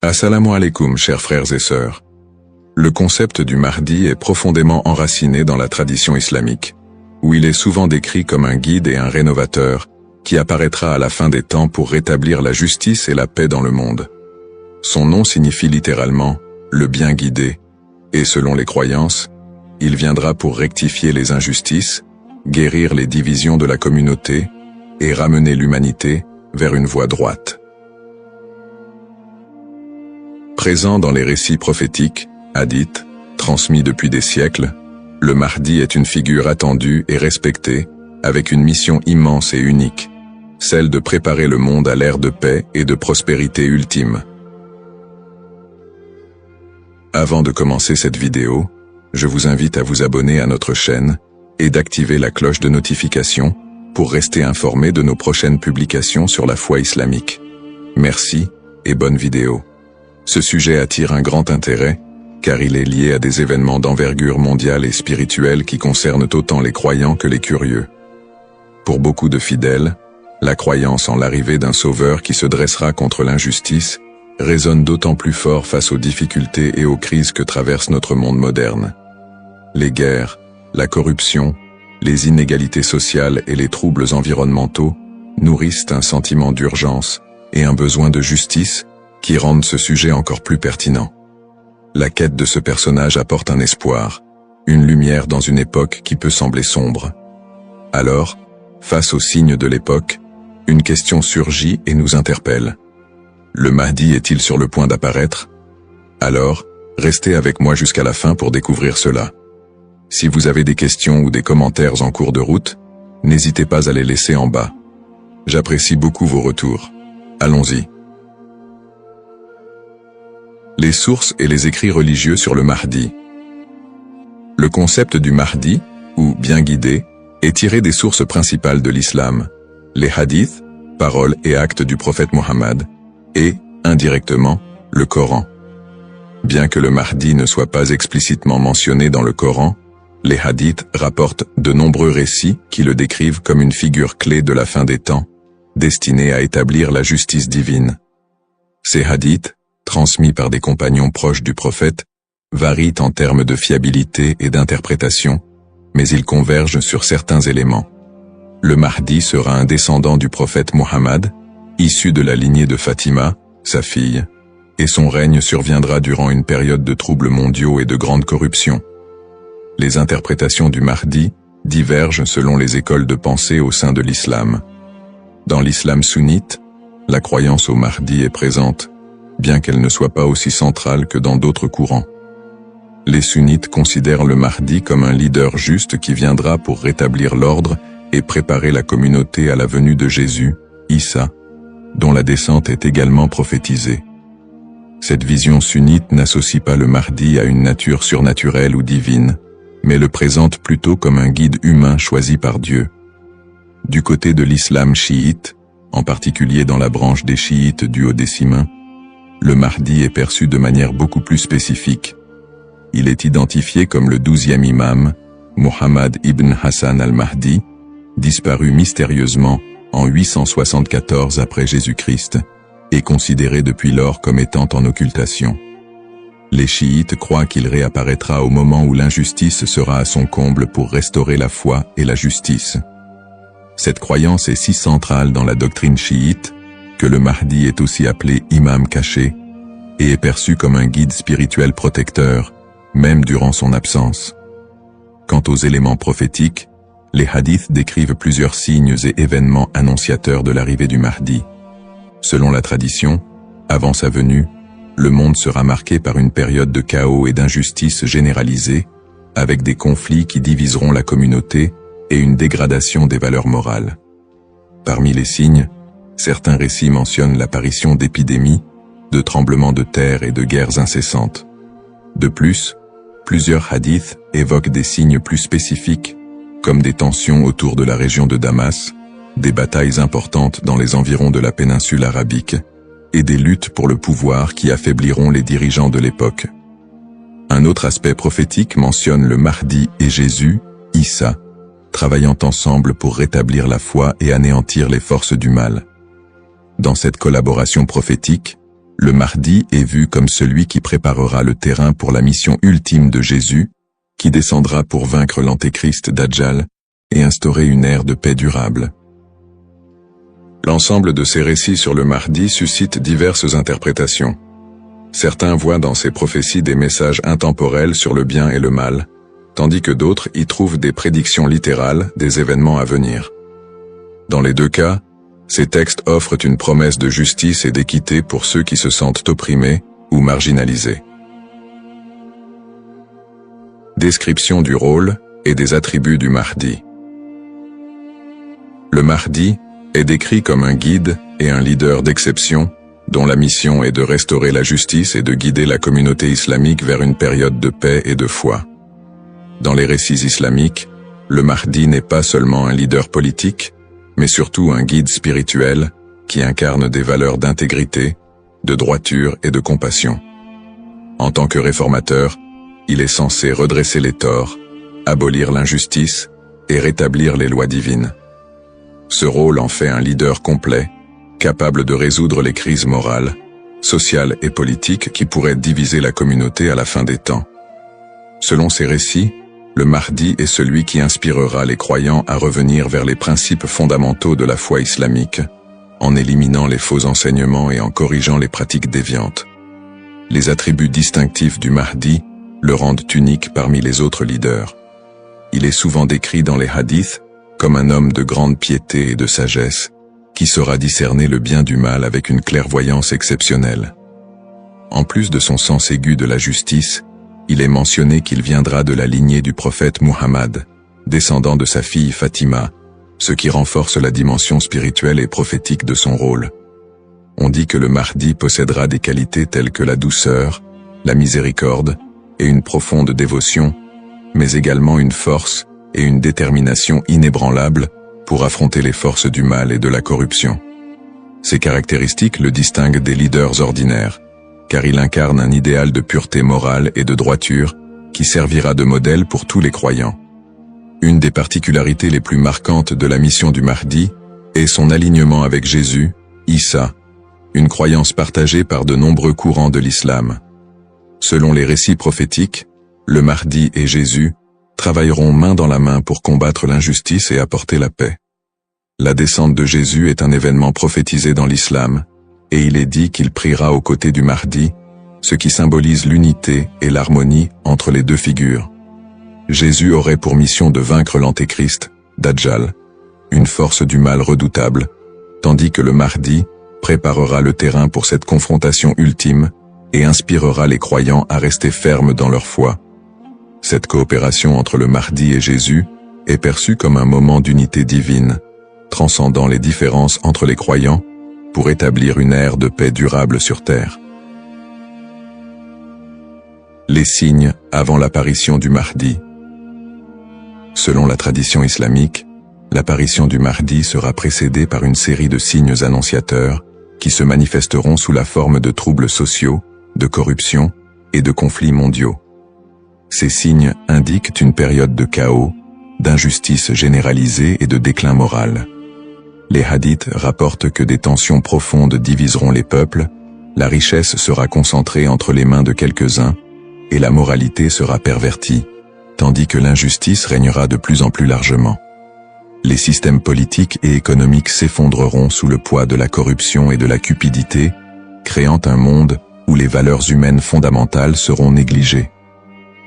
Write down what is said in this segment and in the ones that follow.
Assalamu alaikum, chers frères et sœurs. Le concept du Mahdi est profondément enraciné dans la tradition islamique, où il est souvent décrit comme un guide et un rénovateur qui apparaîtra à la fin des temps pour rétablir la justice et la paix dans le monde. Son nom signifie littéralement « le bien guidé », et selon les croyances, il viendra pour rectifier les injustices, guérir les divisions de la communauté et ramener l'humanité vers une voie droite. Présent dans les récits prophétiques, hadiths, transmis depuis des siècles, le Mahdi est une figure attendue et respectée, avec une mission immense et unique, celle de préparer le monde à l'ère de paix et de prospérité ultime. Avant de commencer cette vidéo, je vous invite à vous abonner à notre chaîne et d'activer la cloche de notification pour rester informé de nos prochaines publications sur la foi islamique. Merci et bonne vidéo. Ce sujet attire un grand intérêt, car il est lié à des événements d'envergure mondiale et spirituelle qui concernent autant les croyants que les curieux. Pour beaucoup de fidèles, la croyance en l'arrivée d'un sauveur qui se dressera contre l'injustice résonne d'autant plus fort face aux difficultés et aux crises que traverse notre monde moderne. Les guerres, la corruption, les inégalités sociales et les troubles environnementaux nourrissent un sentiment d'urgence et un besoin de justice qui rendent ce sujet encore plus pertinent. La quête de ce personnage apporte un espoir, une lumière dans une époque qui peut sembler sombre. Alors, face aux signes de l'époque, une question surgit et nous interpelle. Le Mahdi est-il sur le point d'apparaître? Alors, restez avec moi jusqu'à la fin pour découvrir cela. Si vous avez des questions ou des commentaires en cours de route, n'hésitez pas à les laisser en bas. J'apprécie beaucoup vos retours. Allons-y. Les sources et les écrits religieux sur le Mahdi. Le concept du Mahdi, ou bien guidé, est tiré des sources principales de l'islam, les hadiths, paroles et actes du prophète Mohammed, et, indirectement, le Coran. Bien que le Mahdi ne soit pas explicitement mentionné dans le Coran, les hadiths rapportent de nombreux récits qui le décrivent comme une figure clé de la fin des temps, destinée à établir la justice divine. Ces hadiths, transmis par des compagnons proches du prophète, varient en termes de fiabilité et d'interprétation, mais ils convergent sur certains éléments. Le Mahdi sera un descendant du prophète Mohammed, issu de la lignée de Fatima, sa fille, et son règne surviendra durant une période de troubles mondiaux et de grande corruption. Les interprétations du Mahdi divergent selon les écoles de pensée au sein de l'islam. Dans l'islam sunnite, la croyance au Mahdi est présente, bien qu'elle ne soit pas aussi centrale que dans d'autres courants. Les sunnites considèrent le Mahdi comme un leader juste qui viendra pour rétablir l'ordre et préparer la communauté à la venue de Jésus, Issa, dont la descente est également prophétisée. Cette vision sunnite n'associe pas le Mahdi à une nature surnaturelle ou divine, mais le présente plutôt comme un guide humain choisi par Dieu. Du côté de l'islam chiite, en particulier dans la branche des chiites duodécimains, le Mahdi est perçu de manière beaucoup plus spécifique. Il est identifié comme le 12e imam, Mohammed ibn Hassan al-Mahdi, disparu mystérieusement en 874 après Jésus-Christ, et considéré depuis lors comme étant en occultation. Les chiites croient qu'il réapparaîtra au moment où l'injustice sera à son comble pour restaurer la foi et la justice. Cette croyance est si centrale dans la doctrine chiite que le Mahdi est aussi appelé imam caché et est perçu comme un guide spirituel protecteur, même durant son absence. Quant aux éléments prophétiques, les hadiths décrivent plusieurs signes et événements annonciateurs de l'arrivée du Mahdi. Selon la tradition, avant sa venue, le monde sera marqué par une période de chaos et d'injustice généralisée, avec des conflits qui diviseront la communauté et une dégradation des valeurs morales. Parmi les signes, certains récits mentionnent l'apparition d'épidémies, de tremblements de terre et de guerres incessantes. De plus, plusieurs hadiths évoquent des signes plus spécifiques, comme des tensions autour de la région de Damas, des batailles importantes dans les environs de la péninsule arabique, et des luttes pour le pouvoir qui affaibliront les dirigeants de l'époque. Un autre aspect prophétique mentionne le Mahdi et Jésus, Issa, travaillant ensemble pour rétablir la foi et anéantir les forces du mal. Dans cette collaboration prophétique, le Mahdi est vu comme celui qui préparera le terrain pour la mission ultime de Jésus, qui descendra pour vaincre l'antéchrist Dajjal et instaurer une ère de paix durable. L'ensemble de ces récits sur le Mahdi suscite diverses interprétations. Certains voient dans ces prophéties des messages intemporels sur le bien et le mal, tandis que d'autres y trouvent des prédictions littérales des événements à venir. Dans les deux cas, ces textes offrent une promesse de justice et d'équité pour ceux qui se sentent opprimés ou marginalisés. Description du rôle et des attributs du Mahdi. Le Mahdi est décrit comme un guide et un leader d'exception, dont la mission est de restaurer la justice et de guider la communauté islamique vers une période de paix et de foi. Dans les récits islamiques, le Mahdi n'est pas seulement un leader politique, mais surtout un guide spirituel qui incarne des valeurs d'intégrité, de droiture et de compassion. En tant que réformateur, il est censé redresser les torts, abolir l'injustice et rétablir les lois divines. Ce rôle en fait un leader complet, capable de résoudre les crises morales, sociales et politiques qui pourraient diviser la communauté à la fin des temps. Selon ces récits, le Mahdi est celui qui inspirera les croyants à revenir vers les principes fondamentaux de la foi islamique, en éliminant les faux enseignements et en corrigeant les pratiques déviantes. Les attributs distinctifs du Mahdi le rendent unique parmi les autres leaders. Il est souvent décrit dans les hadiths comme un homme de grande piété et de sagesse, qui saura discerner le bien du mal avec une clairvoyance exceptionnelle. En plus de son sens aigu de la justice, il est mentionné qu'il viendra de la lignée du prophète Muhammad, descendant de sa fille Fatima, ce qui renforce la dimension spirituelle et prophétique de son rôle. On dit que le Mahdi possédera des qualités telles que la douceur, la miséricorde et une profonde dévotion, mais également une force et une détermination inébranlables pour affronter les forces du mal et de la corruption. Ces caractéristiques le distinguent des leaders ordinaires, car il incarne un idéal de pureté morale et de droiture qui servira de modèle pour tous les croyants. Une des particularités les plus marquantes de la mission du Mahdi est son alignement avec Jésus, Issa, une croyance partagée par de nombreux courants de l'islam. Selon les récits prophétiques, le Mahdi et Jésus travailleront main dans la main pour combattre l'injustice et apporter la paix. La descente de Jésus est un événement prophétisé dans l'islam, et il est dit qu'il priera aux côtés du Mahdi, ce qui symbolise l'unité et l'harmonie entre les deux figures. Jésus aurait pour mission de vaincre l'antéchrist, Dajjal, une force du mal redoutable, tandis que le Mahdi préparera le terrain pour cette confrontation ultime et inspirera les croyants à rester fermes dans leur foi. Cette coopération entre le Mahdi et Jésus est perçue comme un moment d'unité divine, transcendant les différences entre les croyants pour établir une ère de paix durable sur terre. Les signes avant l'apparition du Mahdi. Selon la tradition islamique, l'apparition du Mahdi sera précédée par une série de signes annonciateurs qui se manifesteront sous la forme de troubles sociaux, de corruption et de conflits mondiaux. Ces signes indiquent une période de chaos, d'injustice généralisée et de déclin moral. Les hadiths rapportent que des tensions profondes diviseront les peuples, la richesse sera concentrée entre les mains de quelques-uns, et la moralité sera pervertie, tandis que l'injustice régnera de plus en plus largement. Les systèmes politiques et économiques s'effondreront sous le poids de la corruption et de la cupidité, créant un monde où les valeurs humaines fondamentales seront négligées.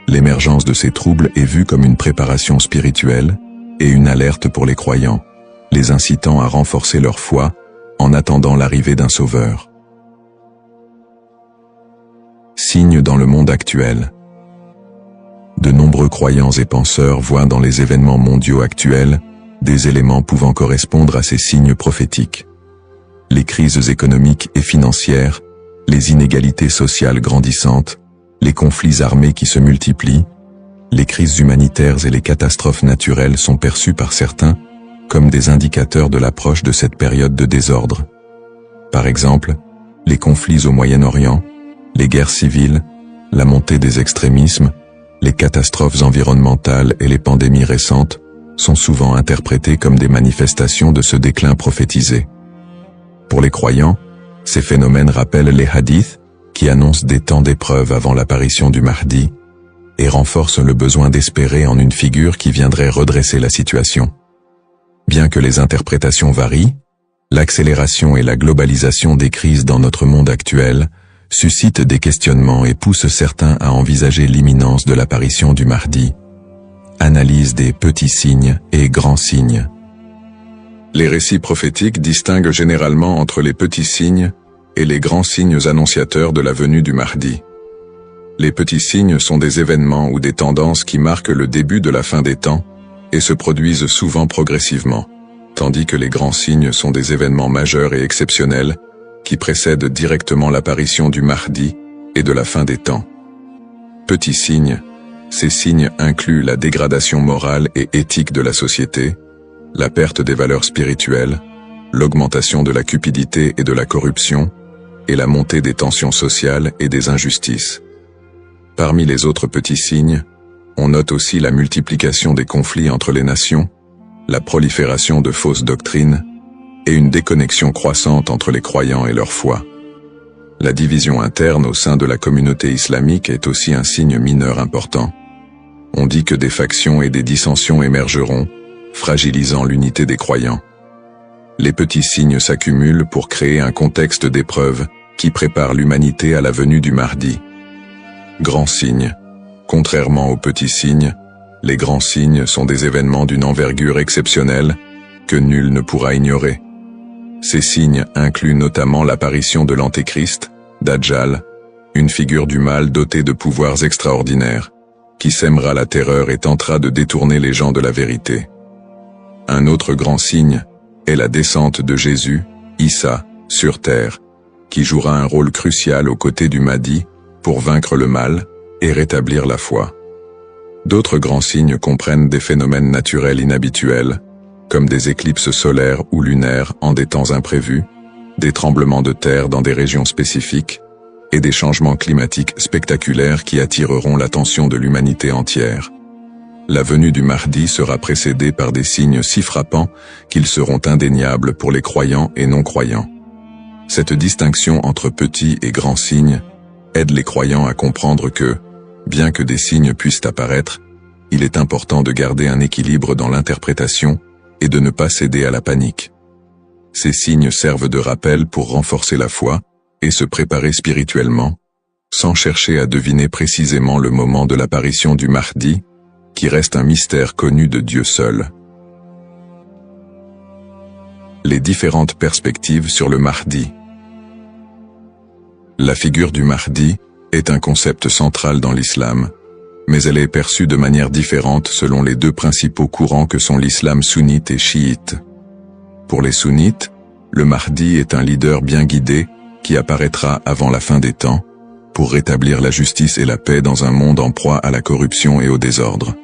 L'émergence de ces troubles est vue comme une préparation spirituelle et une alerte pour les croyants, les incitant à renforcer leur foi en attendant l'arrivée d'un sauveur. Signes dans le monde actuel. De nombreux croyants et penseurs voient dans les événements mondiaux actuels des éléments pouvant correspondre à ces signes prophétiques. Les crises économiques et financières, les inégalités sociales grandissantes, les conflits armés qui se multiplient, les crises humanitaires et les catastrophes naturelles sont perçues par certains comme des indicateurs de l'approche de cette période de désordre. Par exemple, les conflits au Moyen-Orient, les guerres civiles, la montée des extrémismes, les catastrophes environnementales et les pandémies récentes sont souvent interprétés comme des manifestations de ce déclin prophétisé. Pour les croyants, Ces phénomènes rappellent les hadiths, qui annoncent des temps d'épreuve avant l'apparition du Mahdi, et renforcent le besoin d'espérer en une figure qui viendrait redresser la situation. Bien que les interprétations varient, l'accélération et la globalisation des crises dans notre monde actuel suscitent des questionnements et poussent certains à envisager l'imminence de l'apparition du Mahdi. Analyse des petits signes et grands signes. Les récits prophétiques distinguent généralement entre les petits signes et les grands signes annonciateurs de la venue du Mahdi. Les petits signes sont des événements ou des tendances qui marquent le début de la fin des temps et se produisent souvent progressivement, tandis que les grands signes sont des événements majeurs et exceptionnels qui précèdent directement l'apparition du Mahdi et de la fin des temps. Petits signes, ces signes incluent la dégradation morale et éthique de la société, la perte des valeurs spirituelles, l'augmentation de la cupidité et de la corruption, et la montée des tensions sociales et des injustices. Parmi les autres petits signes, on note aussi la multiplication des conflits entre les nations, la prolifération de fausses doctrines, et une déconnexion croissante entre les croyants et leur foi. La division interne au sein de la communauté islamique est aussi un signe mineur important. On dit que des factions et des dissensions émergeront, fragilisant l'unité des croyants. Les petits signes s'accumulent pour créer un contexte d'épreuve qui prépare l'humanité à la venue du Mahdi. Grands signes. Contrairement aux petits signes, les grands signes sont des événements d'une envergure exceptionnelle que nul ne pourra ignorer. Ces signes incluent notamment l'apparition de l'Antéchrist, Dajjal, une figure du mal dotée de pouvoirs extraordinaires, qui sèmera la terreur et tentera de détourner les gens de la vérité. Un autre grand signe est la descente de Jésus, Issa, sur terre, qui jouera un rôle crucial aux côtés du Mahdi pour vaincre le mal et rétablir la foi. D'autres grands signes comprennent des phénomènes naturels inhabituels, comme des éclipses solaires ou lunaires en des temps imprévus, des tremblements de terre dans des régions spécifiques, et des changements climatiques spectaculaires qui attireront l'attention de l'humanité entière. La venue du Mahdi sera précédée par des signes si frappants qu'ils seront indéniables pour les croyants et non-croyants. Cette distinction entre petits et grands signes aide les croyants à comprendre que, bien que des signes puissent apparaître, il est important de garder un équilibre dans l'interprétation et de ne pas céder à la panique. Ces signes servent de rappel pour renforcer la foi et se préparer spirituellement, sans chercher à deviner précisément le moment de l'apparition du Mahdi, qui reste un mystère connu de Dieu seul. Les différentes perspectives sur le Mahdi. La figure du Mahdi est un concept central dans l'islam, mais elle est perçue de manière différente selon les deux principaux courants que sont l'islam sunnite et chiite. Pour les sunnites, le Mahdi est un leader bien guidé qui apparaîtra avant la fin des temps, pour rétablir la justice et la paix dans un monde en proie à la corruption et au désordre.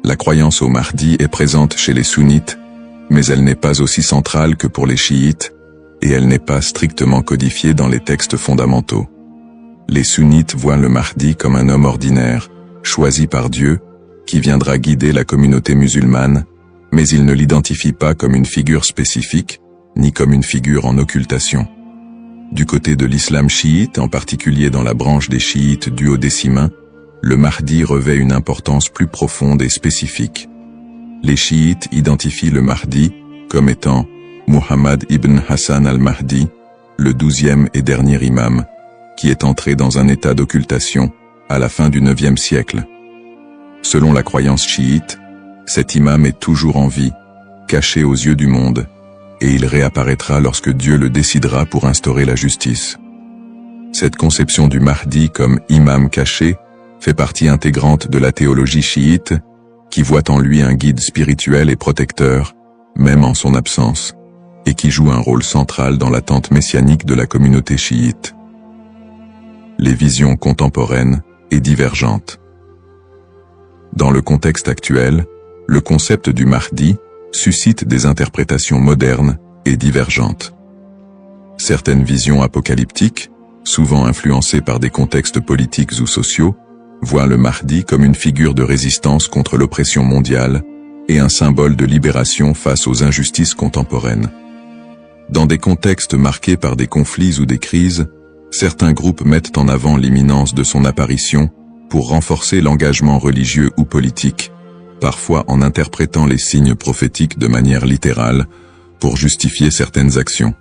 La croyance au Mahdi est présente chez les sunnites, mais elle n'est pas aussi centrale que pour les chiites, et elle n'est pas strictement codifiée dans les textes fondamentaux. Les sunnites voient le Mahdi comme un homme ordinaire, choisi par Dieu, qui viendra guider la communauté musulmane, mais ils ne l'identifient pas comme une figure spécifique, ni comme une figure en occultation. Du côté de l'islam chiite, en particulier dans la branche des chiites duodécimains, le Mahdi revêt une importance plus profonde et spécifique. Les chiites identifient le Mahdi comme étant Muhammad ibn Hassan al-Mahdi, le 12e et dernier imam, qui est entré dans un état d'occultation à la fin du 9e siècle. Selon la croyance chiite, cet imam est toujours en vie, caché aux yeux du monde, et il réapparaîtra lorsque Dieu le décidera pour instaurer la justice. Cette conception du Mahdi comme imam caché fait partie intégrante de la théologie chiite, qui voit en lui un guide spirituel et protecteur, même en son absence, et qui joue un rôle central dans l'attente messianique de la communauté chiite. Les visions contemporaines et divergentes. Dans le contexte actuel, le concept du Mahdi suscite des interprétations modernes et divergentes. Certaines visions apocalyptiques, souvent influencées par des contextes politiques ou sociaux, voient le Mahdi comme une figure de résistance contre l'oppression mondiale et un symbole de libération face aux injustices contemporaines. Dans des contextes marqués par des conflits ou des crises, certains groupes mettent en avant l'imminence de son apparition pour renforcer l'engagement religieux ou politique, parfois en interprétant les signes prophétiques de manière littérale pour justifier certaines actions.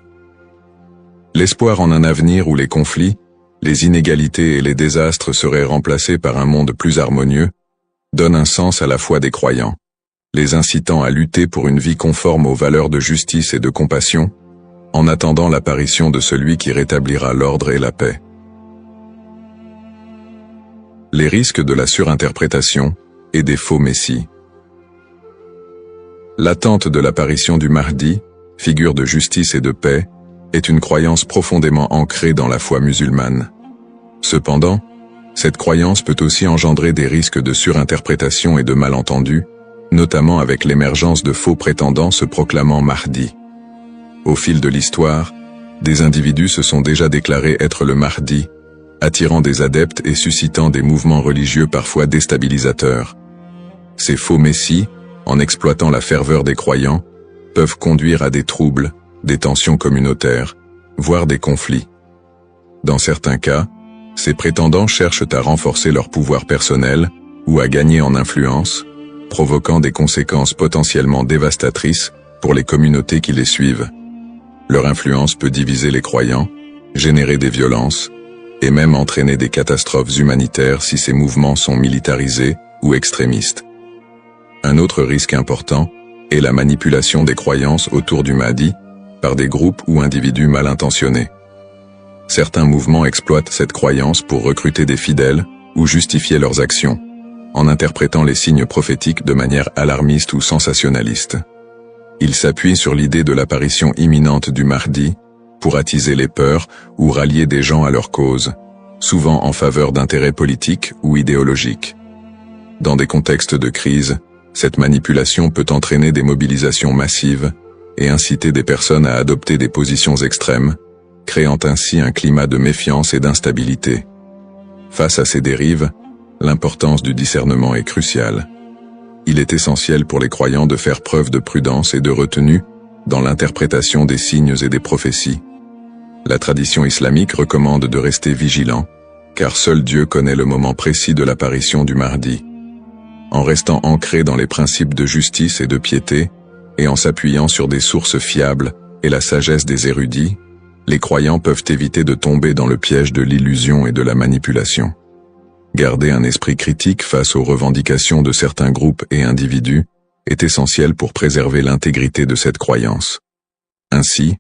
L'espoir en un avenir où les conflits, les inégalités et les désastres seraient remplacés par un monde plus harmonieux, donne un sens à la foi des croyants, les incitant à lutter pour une vie conforme aux valeurs de justice et de compassion, en attendant l'apparition de celui qui rétablira l'ordre et la paix. Les risques de la surinterprétation et des faux messies. L'attente de l'apparition du Mahdi, figure de justice et de paix, est une croyance profondément ancrée dans la foi musulmane. Cependant, cette croyance peut aussi engendrer des risques de surinterprétation et de malentendus, notamment avec l'émergence de faux prétendants se proclamant Mahdi. Au fil de l'histoire, des individus se sont déjà déclarés être le Mahdi, attirant des adeptes et suscitant des mouvements religieux parfois déstabilisateurs. Ces faux messies, en exploitant la ferveur des croyants, peuvent conduire à des troubles, des tensions communautaires, voire des conflits. Dans certains cas, ces prétendants cherchent à renforcer leur pouvoir personnel ou à gagner en influence, provoquant des conséquences potentiellement dévastatrices pour les communautés qui les suivent. Leur influence peut diviser les croyants, générer des violences, et même entraîner des catastrophes humanitaires si ces mouvements sont militarisés ou extrémistes. Un autre risque important est la manipulation des croyances autour du Mahdi par des groupes ou individus mal intentionnés. Certains mouvements exploitent cette croyance pour recruter des fidèles ou justifier leurs actions, en interprétant les signes prophétiques de manière alarmiste ou sensationnaliste. Ils s'appuient sur l'idée de l'apparition imminente du Mahdi pour attiser les peurs ou rallier des gens à leur cause, souvent en faveur d'intérêts politiques ou idéologiques. Dans des contextes de crise, cette manipulation peut entraîner des mobilisations massives et inciter des personnes à adopter des positions extrêmes, créant ainsi un climat de méfiance et d'instabilité. Face à ces dérives, l'importance du discernement est cruciale. Il est essentiel pour les croyants de faire preuve de prudence et de retenue dans l'interprétation des signes et des prophéties. La tradition islamique recommande de rester vigilant, car seul Dieu connaît le moment précis de l'apparition du Mahdi. En restant ancré dans les principes de justice et de piété, et en s'appuyant sur des sources fiables et la sagesse des érudits, les croyants peuvent éviter de tomber dans le piège de l'illusion et de la manipulation. Garder un esprit critique face aux revendications de certains groupes et individus est essentiel pour préserver l'intégrité de cette croyance. Ainsi,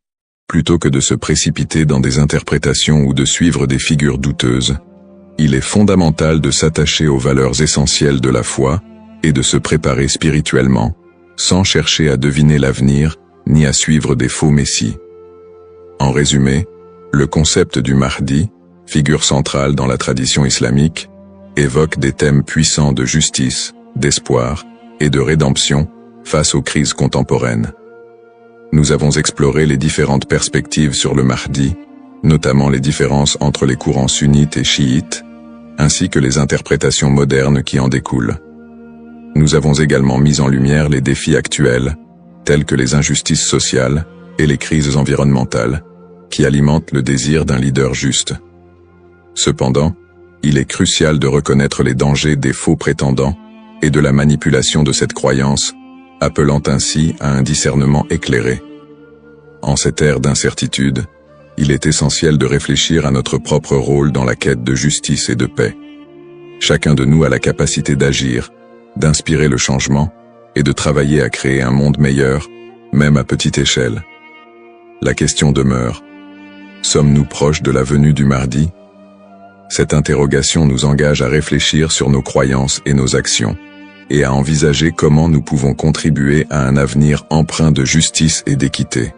plutôt que de se précipiter dans des interprétations ou de suivre des figures douteuses, il est fondamental de s'attacher aux valeurs essentielles de la foi et de se préparer spirituellement, sans chercher à deviner l'avenir ni à suivre des faux messies. En résumé, le concept du Mahdi, figure centrale dans la tradition islamique, évoque des thèmes puissants de justice, d'espoir et de rédemption face aux crises contemporaines. Nous avons exploré les différentes perspectives sur le Mahdi, notamment les différences entre les courants sunnites et chiites, ainsi que les interprétations modernes qui en découlent. Nous avons également mis en lumière les défis actuels, tels que les injustices sociales et les crises environnementales, qui alimentent le désir d'un leader juste. Cependant, il est crucial de reconnaître les dangers des faux prétendants et de la manipulation de cette croyance, appelant ainsi à un discernement éclairé. En cette ère d'incertitude, il est essentiel de réfléchir à notre propre rôle dans la quête de justice et de paix. Chacun de nous a la capacité d'agir, d'inspirer le changement et de travailler à créer un monde meilleur, même à petite échelle. La question demeure: sommes-nous proches de la venue du Mahdi? Cette interrogation nous engage à réfléchir sur nos croyances et nos actions, et à envisager comment nous pouvons contribuer à un avenir empreint de justice et d'équité.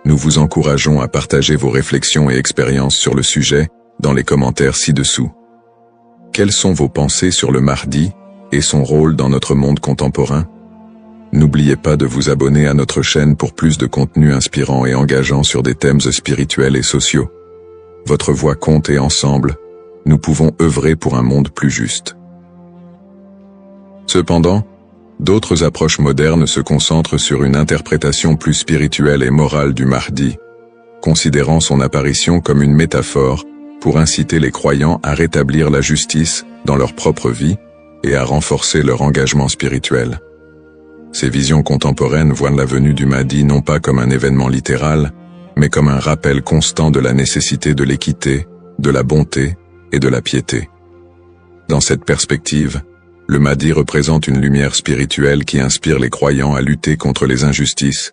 Nous vous encourageons à partager vos réflexions et expériences sur le sujet dans les commentaires ci-dessous. Quelles sont vos pensées sur le Mahdi et son rôle dans notre monde contemporain? N'oubliez pas de vous abonner à notre chaîne pour plus de contenu inspirant et engageant sur des thèmes spirituels et sociaux. Votre voix compte et ensemble, nous pouvons œuvrer pour un monde plus juste. Cependant, D'autres approches modernes se concentrent sur une interprétation plus spirituelle et morale du Mahdi, considérant son apparition comme une métaphore pour inciter les croyants à rétablir la justice dans leur propre vie et à renforcer leur engagement spirituel. Ces visions contemporaines voient la venue du Mahdi non pas comme un événement littéral, mais comme un rappel constant de la nécessité de l'équité, de la bonté et de la piété. Dans cette perspective, le Mahdi représente une lumière spirituelle qui inspire les croyants à lutter contre les injustices,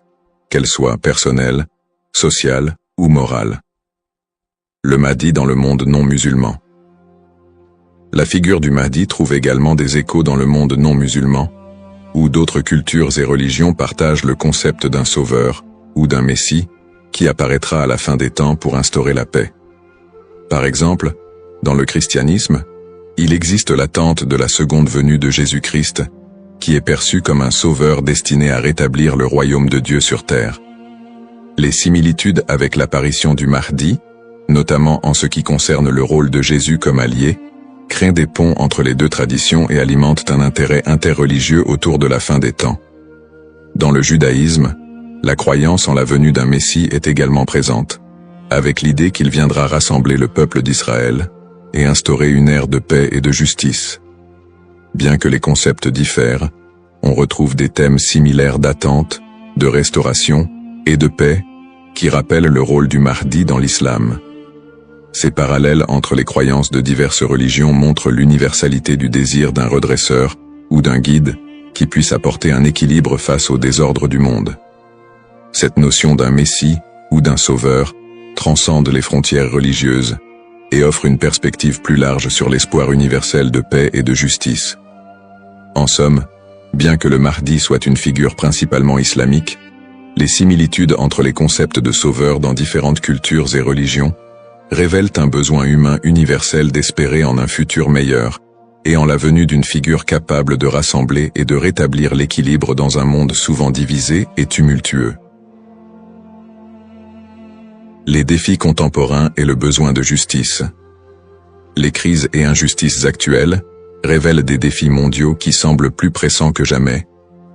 qu'elles soient personnelles, sociales ou morales. Le Mahdi dans le monde non musulman. La figure du Mahdi trouve également des échos dans le monde non musulman, où d'autres cultures et religions partagent le concept d'un sauveur ou d'un messie qui apparaîtra à la fin des temps pour instaurer la paix. Par exemple, dans le christianisme, il existe l'attente de la seconde venue de Jésus-Christ, qui est perçu comme un sauveur destiné à rétablir le royaume de Dieu sur terre. Les similitudes avec l'apparition du Mahdi, notamment en ce qui concerne le rôle de Jésus comme allié, créent des ponts entre les deux traditions et alimentent un intérêt interreligieux autour de la fin des temps. Dans le judaïsme, la croyance en la venue d'un Messie est également présente, avec l'idée qu'il viendra rassembler le peuple d'Israël et instaurer une ère de paix et de justice. Bien que les concepts diffèrent, on retrouve des thèmes similaires d'attente, de restauration et de paix qui rappellent le rôle du Mahdi dans l'islam. Ces parallèles entre les croyances de diverses religions montrent l'universalité du désir d'un redresseur ou d'un guide qui puisse apporter un équilibre face au désordre du monde. Cette notion d'un messie ou d'un sauveur transcende les frontières religieuses et offre une perspective plus large sur l'espoir universel de paix et de justice. En somme, bien que le Mahdi soit une figure principalement islamique, les similitudes entre les concepts de sauveur dans différentes cultures et religions révèlent un besoin humain universel d'espérer en un futur meilleur et en la venue d'une figure capable de rassembler et de rétablir l'équilibre dans un monde souvent divisé et tumultueux. Les défis contemporains et le besoin de justice. Les crises et injustices actuelles révèlent des défis mondiaux qui semblent plus pressants que jamais,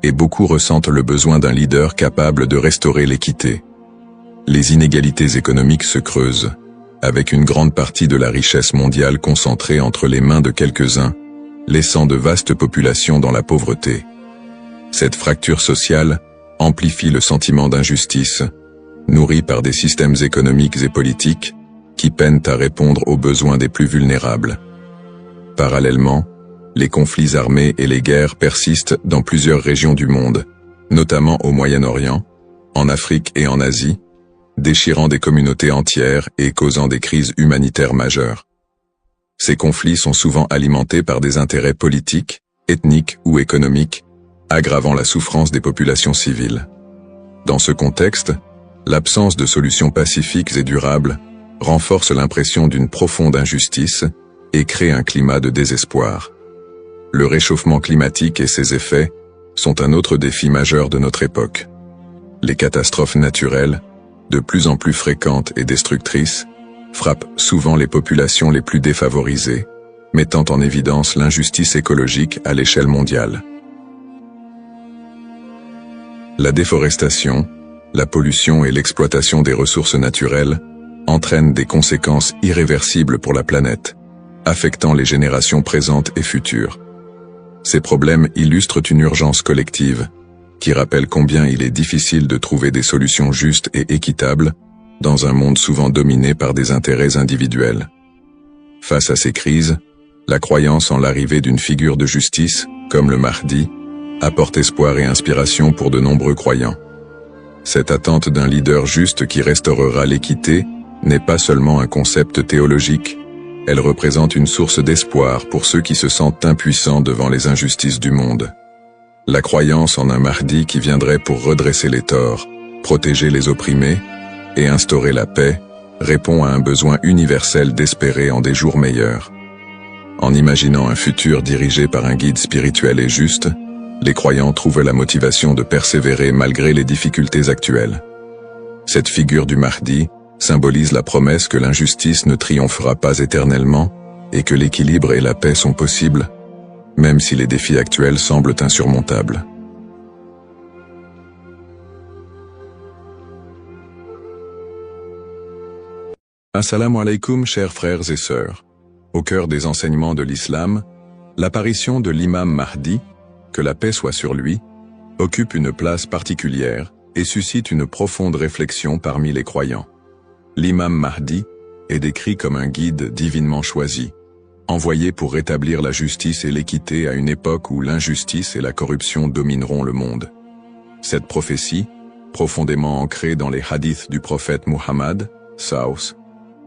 et beaucoup ressentent le besoin d'un leader capable de restaurer l'équité. Les inégalités économiques se creusent, avec une grande partie de la richesse mondiale concentrée entre les mains de quelques-uns, laissant de vastes populations dans la pauvreté. Cette fracture sociale amplifie le sentiment d'injustice, nourri par des systèmes économiques et politiques qui peinent à répondre aux besoins des plus vulnérables. Parallèlement, les conflits armés et les guerres persistent dans plusieurs régions du monde, notamment au Moyen-Orient, en Afrique et en Asie, déchirant des communautés entières et causant des crises humanitaires majeures. Ces conflits sont souvent alimentés par des intérêts politiques, ethniques ou économiques, aggravant la souffrance des populations civiles. Dans ce contexte, l'absence de solutions pacifiques et durables renforce l'impression d'une profonde injustice et crée un climat de désespoir. Le réchauffement climatique et ses effets sont un autre défi majeur de notre époque. Les catastrophes naturelles, de plus en plus fréquentes et destructrices, frappent souvent les populations les plus défavorisées, mettant en évidence l'injustice écologique à l'échelle mondiale. La déforestation, la pollution et l'exploitation des ressources naturelles entraînent des conséquences irréversibles pour la planète, affectant les générations présentes et futures. Ces problèmes illustrent une urgence collective, qui rappelle combien il est difficile de trouver des solutions justes et équitables dans un monde souvent dominé par des intérêts individuels. Face à ces crises, la croyance en l'arrivée d'une figure de justice, comme le Mahdi, apporte espoir et inspiration pour de nombreux croyants. Cette attente d'un leader juste qui restaurera l'équité n'est pas seulement un concept théologique, elle représente une source d'espoir pour ceux qui se sentent impuissants devant les injustices du monde. La croyance en un Mahdi qui viendrait pour redresser les torts, protéger les opprimés et instaurer la paix répond à un besoin universel d'espérer en des jours meilleurs. En imaginant un futur dirigé par un guide spirituel et juste, les croyants trouvent la motivation de persévérer malgré les difficultés actuelles. Cette figure du Mahdi symbolise la promesse que l'injustice ne triomphera pas éternellement et que l'équilibre et la paix sont possibles, même si les défis actuels semblent insurmontables. Assalamu alaikum, chers frères et sœurs. Au cœur des enseignements de l'islam, l'apparition de l'imam Mahdi, que la paix soit sur lui, occupe une place particulière et suscite une profonde réflexion parmi les croyants. L'imam Mahdi est décrit comme un guide divinement choisi, envoyé pour rétablir la justice et l'équité à une époque où l'injustice et la corruption domineront le monde. Cette prophétie, profondément ancrée dans les hadiths du prophète Muhammad, Saus,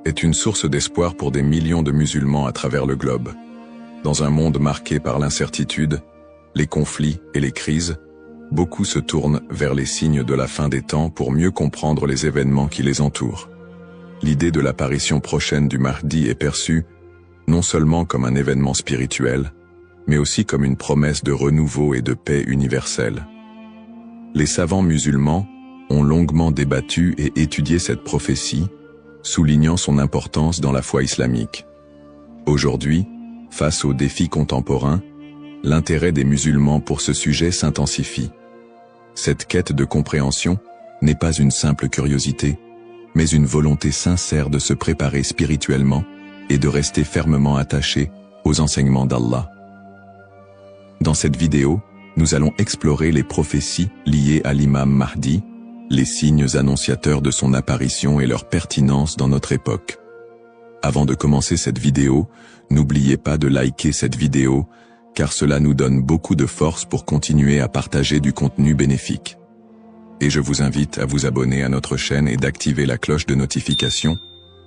est une source d'espoir pour des millions de musulmans à travers le globe. Dans un monde marqué par l'incertitude, les conflits et les crises, beaucoup se tournent vers les signes de la fin des temps pour mieux comprendre les événements qui les entourent. L'idée de l'apparition prochaine du Mahdi est perçue non seulement comme un événement spirituel, mais aussi comme une promesse de renouveau et de paix universelle. Les savants musulmans ont longuement débattu et étudié cette prophétie, soulignant son importance dans la foi islamique. Aujourd'hui, face aux défis contemporains, l'intérêt des musulmans pour ce sujet s'intensifie. Cette quête de compréhension n'est pas une simple curiosité, mais une volonté sincère de se préparer spirituellement et de rester fermement attaché aux enseignements d'Allah. Dans cette vidéo, nous allons explorer les prophéties liées à l'imam Mahdi, les signes annonciateurs de son apparition et leur pertinence dans notre époque. Avant de commencer cette vidéo, n'oubliez pas de liker cette vidéo, car cela nous donne beaucoup de force pour continuer à partager du contenu bénéfique. Et je vous invite à vous abonner à notre chaîne et d'activer la cloche de notification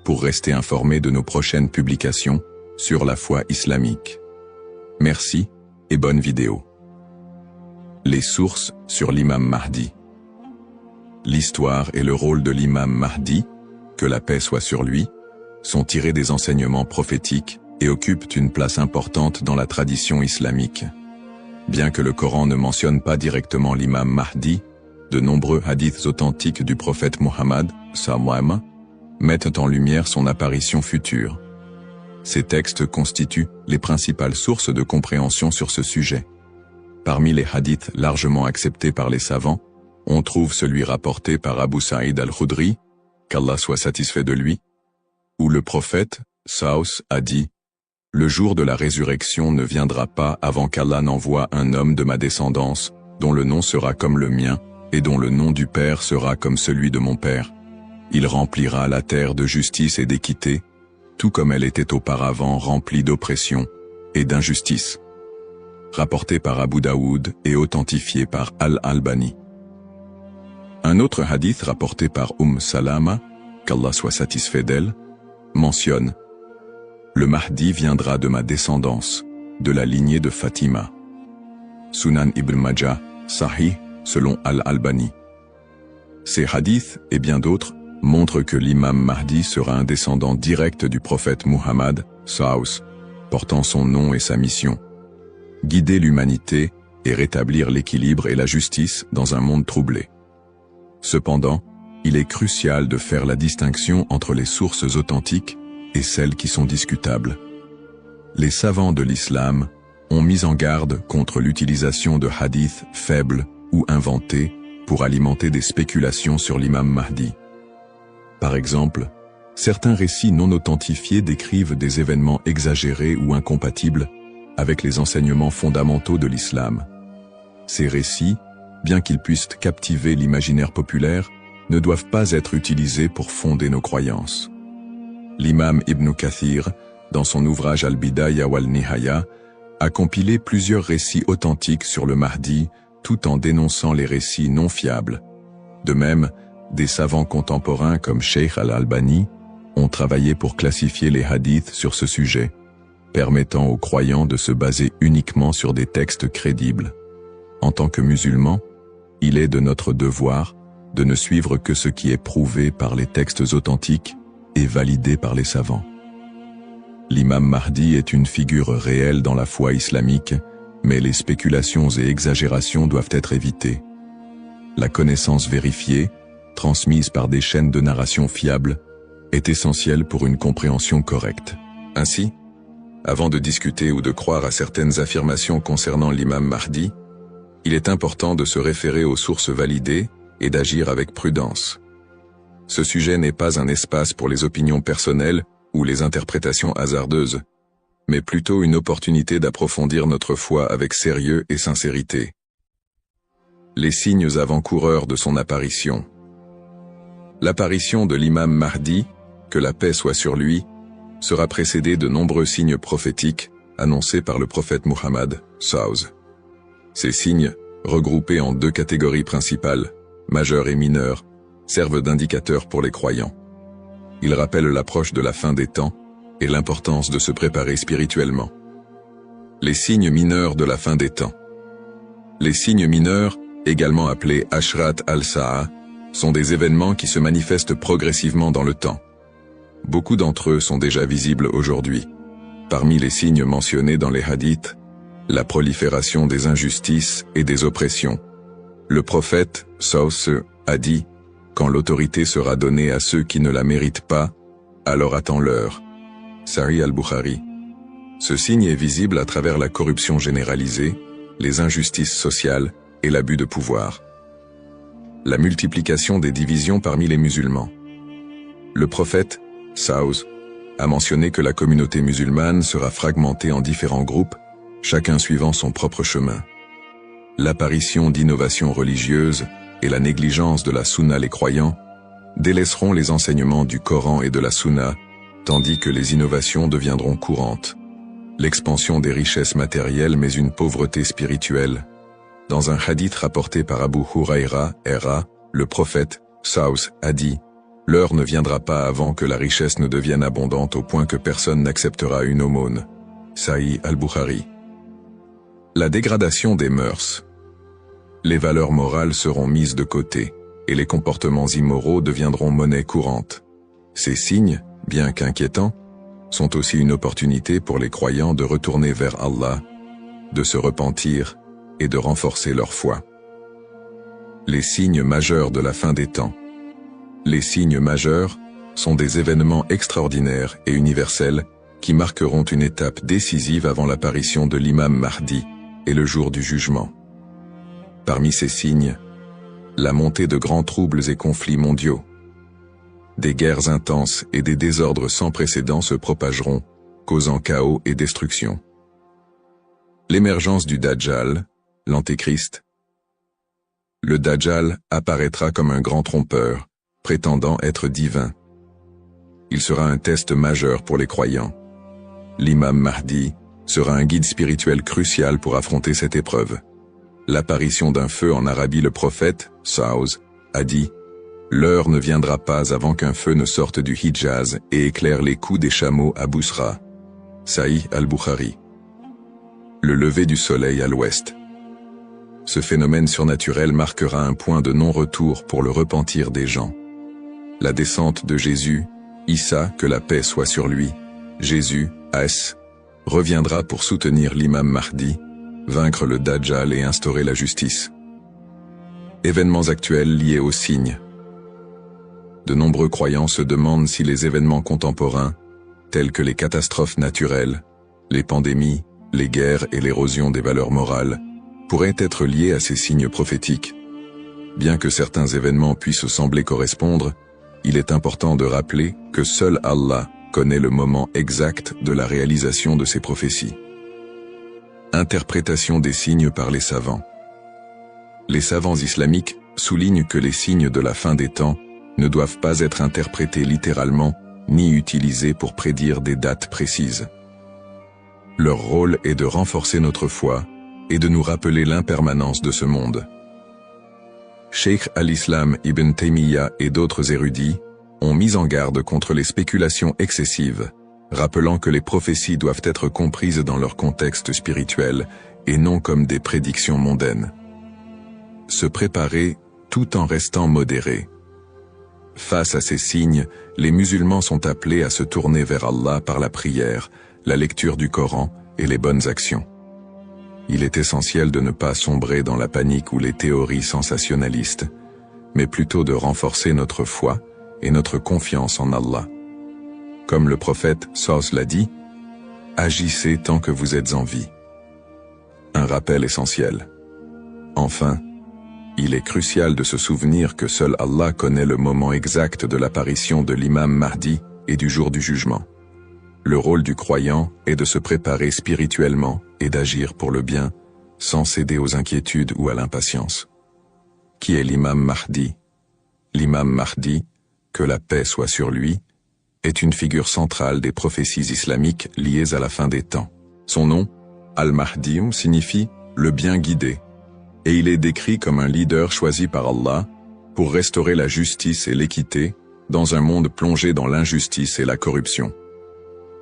pour rester informé de nos prochaines publications sur la foi islamique. Merci et bonne vidéo. Les sources sur l'imam Mahdi. L'histoire et le rôle de l'imam Mahdi, que la paix soit sur lui, sont tirés des enseignements prophétiques et occupent une place importante dans la tradition islamique. Bien que le Coran ne mentionne pas directement l'imam Mahdi, de nombreux hadiths authentiques du prophète Muhammad, sallam, mettent en lumière son apparition future. Ces textes constituent les principales sources de compréhension sur ce sujet. Parmi les hadiths largement acceptés par les savants, on trouve celui rapporté par Abu Saïd al-Khudri, qu'Allah soit satisfait de lui, où le prophète, Saus, a dit « Le jour de la résurrection ne viendra pas avant qu'Allah n'envoie un homme de ma descendance, dont le nom sera comme le mien, et dont le nom du Père sera comme celui de mon Père. Il remplira la terre de justice et d'équité, tout comme elle était auparavant remplie d'oppression et d'injustice. » Rapporté par Abu Daoud et authentifié par Al-Albani. Un autre hadith rapporté par Salama, qu'Allah soit satisfait d'elle, mentionne « Le Mahdi viendra de ma descendance, de la lignée de Fatima. » Sunan ibn Majah, Sahih, selon Al-Albani. Ces hadiths, et bien d'autres, montrent que l'imam Mahdi sera un descendant direct du prophète Muhammad, Saus, portant son nom et sa mission. Guider l'humanité et rétablir l'équilibre et la justice dans un monde troublé. Cependant, il est crucial de faire la distinction entre les sources authentiques et celles qui sont discutables. Les savants de l'islam ont mis en garde contre l'utilisation de hadiths faibles ou inventés pour alimenter des spéculations sur l'imam Mahdi. Par exemple, certains récits non authentifiés décrivent des événements exagérés ou incompatibles avec les enseignements fondamentaux de l'islam. Ces récits, bien qu'ils puissent captiver l'imaginaire populaire, ne doivent pas être utilisés pour fonder nos croyances. L'imam Ibn Kathir, dans son ouvrage Al-Bidaya wal-Nihaya, a compilé plusieurs récits authentiques sur le Mahdi, tout en dénonçant les récits non fiables. De même, des savants contemporains comme Sheikh Al-Albani ont travaillé pour classifier les hadiths sur ce sujet, permettant aux croyants de se baser uniquement sur des textes crédibles. En tant que musulmans, il est de notre devoir de ne suivre que ce qui est prouvé par les textes authentiques et validé par les savants. L'imam Mahdi est une figure réelle dans la foi islamique, mais les spéculations et exagérations doivent être évitées. La connaissance vérifiée, transmise par des chaînes de narration fiables, est essentielle pour une compréhension correcte. Ainsi, Avant de discuter ou de croire à certaines affirmations concernant l'imam Mahdi, il est important de se référer aux sources validées et d'agir avec prudence. Ce sujet n'est pas un espace pour les opinions personnelles ou les interprétations hasardeuses, mais plutôt une opportunité d'approfondir notre foi avec sérieux et sincérité. Les signes avant-coureurs de son apparition. L'apparition de l'imam Mahdi, que la paix soit sur lui, sera précédée de nombreux signes prophétiques annoncés par le prophète Muhammad, SAW. Ces signes, regroupés en deux catégories principales, majeurs et mineurs, servent d'indicateurs pour les croyants. Ils rappellent l'approche de la fin des temps et l'importance de se préparer spirituellement. Les signes mineurs de la fin des temps. Les signes mineurs, également appelés Ashrat al-Sa'a, sont des événements qui se manifestent progressivement dans le temps. Beaucoup d'entre eux sont déjà visibles aujourd'hui. Parmi les signes mentionnés dans les hadiths, la prolifération des injustices et des oppressions. Le prophète, SAW, a dit « Quand l'autorité sera donnée à ceux qui ne la méritent pas, alors attends-leur » Sahih al-Bukhari. Ce signe est visible à travers la corruption généralisée, les injustices sociales et l'abus de pouvoir. La multiplication des divisions parmi les musulmans. Le prophète, SAW, a mentionné que la communauté musulmane sera fragmentée en différents groupes, chacun suivant son propre chemin. L'apparition d'innovations religieuses et la négligence de la sunna les croyants délaisseront les enseignements du Coran et de la sunna, tandis que les innovations deviendront courantes. L'expansion des richesses matérielles mais une pauvreté spirituelle. Dans un hadith rapporté par Abu Huraira, le prophète, SAW, a dit « L'heure ne viendra pas avant que la richesse ne devienne abondante au point que personne n'acceptera une aumône. » Sahih al-Bukhari. La dégradation des mœurs. Les valeurs morales seront mises de côté, et les comportements immoraux deviendront monnaie courante. Ces signes, bien qu'inquiétants, sont aussi une opportunité pour les croyants de retourner vers Allah, de se repentir et de renforcer leur foi. Les signes majeurs de la fin des temps. Les signes majeurs sont des événements extraordinaires et universels qui marqueront une étape décisive avant l'apparition de l'imam Mahdi et le jour du jugement. Parmi ces signes, la montée de grands troubles et conflits mondiaux. Des guerres intenses et des désordres sans précédent se propageront, causant chaos et destruction. L'émergence du Dajjal, l'Antéchrist. Le Dajjal apparaîtra comme un grand trompeur, prétendant être divin. Il sera un test majeur pour les croyants. L'imam Mahdi sera un guide spirituel crucial pour affronter cette épreuve. L'apparition d'un feu en Arabie. Le prophète, SAW, a dit « L'heure ne viendra pas avant qu'un feu ne sorte du Hijaz et éclaire les coups des chameaux à Bousra. » Sahih al-Bukhari. Le lever du soleil à l'ouest. Ce phénomène surnaturel marquera un point de non-retour pour le repentir des gens. La descente de Jésus, Issa, que la paix soit sur lui, Jésus, As, reviendra pour soutenir l'imam Mahdi, vaincre le Dajjal et instaurer la justice. Événements actuels liés aux signes. De nombreux croyants se demandent si les événements contemporains, tels que les catastrophes naturelles, les pandémies, les guerres et l'érosion des valeurs morales, pourraient être liés à ces signes prophétiques. Bien que certains événements puissent sembler correspondre, il est important de rappeler que seul Allah connaît le moment exact de la réalisation de ces prophéties. Interprétation des signes par les savants. Les savants islamiques soulignent que les signes de la fin des temps ne doivent pas être interprétés littéralement ni utilisés pour prédire des dates précises. Leur rôle est de renforcer notre foi et de nous rappeler l'impermanence de ce monde. Cheikh al-Islam Ibn Taymiyyah et d'autres érudits ont mis en garde contre les spéculations excessives, rappelant que les prophéties doivent être comprises dans leur contexte spirituel et non comme des prédictions mondaines. Se préparer tout en restant modéré. Face à ces signes, les musulmans sont appelés à se tourner vers Allah par la prière, la lecture du Coran et les bonnes actions. Il est essentiel de ne pas sombrer dans la panique ou les théories sensationnalistes, mais plutôt de renforcer notre foi et notre confiance en Allah. Comme le prophète SAW l'a dit, Agissez tant que vous êtes en vie. Un rappel essentiel. Enfin, il est crucial de se souvenir que seul Allah connaît le moment exact de l'apparition de l'imam Mahdi et du jour du jugement. Le rôle du croyant est de se préparer spirituellement et d'agir pour le bien, sans céder aux inquiétudes ou à l'impatience. Qui est l'imam Mahdi? L'imam Mahdi, que la paix soit sur lui, est une figure centrale des prophéties islamiques liées à la fin des temps. Son nom, Al-Mahdi, signifie « le bien guidé », et il est décrit comme un leader choisi par Allah pour restaurer la justice et l'équité dans un monde plongé dans l'injustice et la corruption.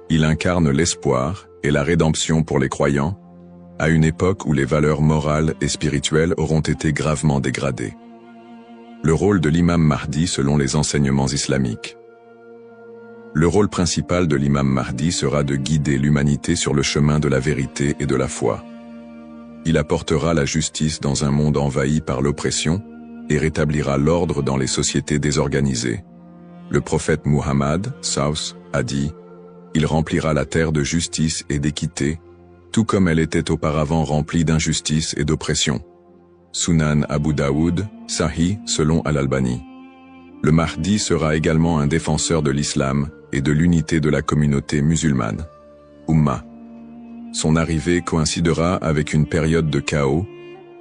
Il incarne l'espoir et la rédemption pour les croyants, à une époque où les valeurs morales et spirituelles auront été gravement dégradées. Le rôle de l'imam Mahdi selon les enseignements islamiques. Le rôle principal de l'imam Mahdi sera de guider l'humanité sur le chemin de la vérité et de la foi. Il apportera la justice dans un monde envahi par l'oppression et rétablira l'ordre dans les sociétés désorganisées. Le prophète Muhammad, Saus, a dit « Il remplira la terre de justice et d'équité, tout comme elle était auparavant remplie d'injustice et d'oppression. » Sunan Abu Daoud, Sahih, selon Al-Albani. Le Mahdi sera également un défenseur de l'islam et de l'unité de la communauté musulmane. Ummah. Son arrivée coïncidera avec une période de chaos,